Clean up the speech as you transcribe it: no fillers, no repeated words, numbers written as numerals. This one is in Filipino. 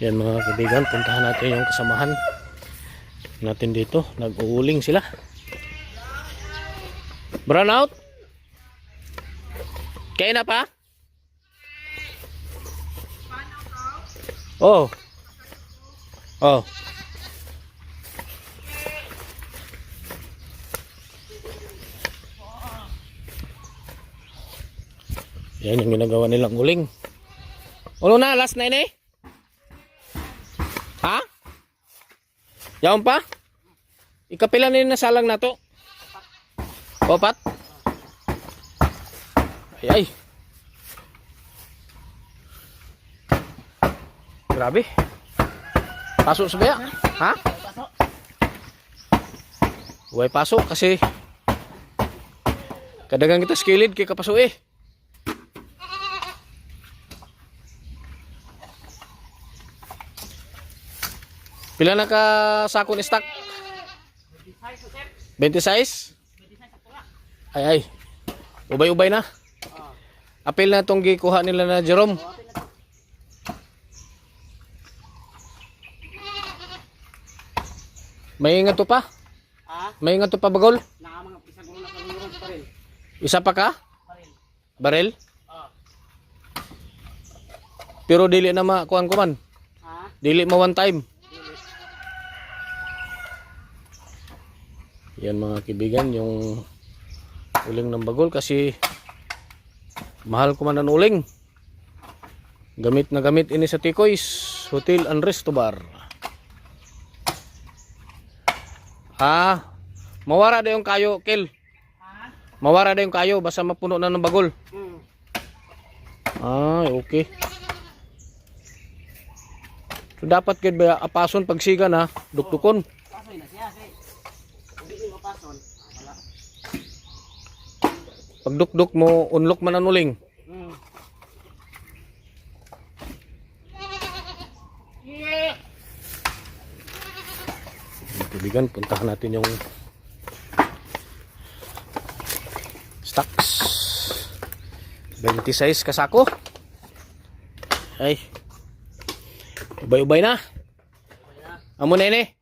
Yan mga kaibigan, puntahan natin yung kasamahan natin dito. Nag-uuling sila. Brown out? Kaya na pa? Oh. Oh. Yan yung ginagawa nilang uling. Ulo na, last na ini? Ha? Yaon pa? Ikapila na nasalang na to? Opat? Ay ay. Grabe. Pasok sa baya? Ha? Huwag pasok kasi kadagang kita skilid kay kapasok eh. Pila na ka sako ni stock? 26? Ay ay. Ubay-ubay na. Apil na tong gikuha nila na Jerome. May ingat to pa? May ingat to pa bagol? Isa pa ka? Barel? Pero dili na makuan ko man. Dili mo one time. Yan mga kaibigan, yung uling ng bagol kasi mahal ko man ang uling. Gamit na gamit ini sa Tikoy's Hotel and Resto Bar. Mawara da yung kayo, Kel. Mawara da yung kayo, basta mapuno na ng bagol. Okay. So dapat kid ba apason pagsiga na, dukdukon. Pagdukduk mo, unlock man ang uling. Kaibigan, puntahan natin yung stocks. 26 kasako. Ay. Ubay-ubay na. Amo na ini.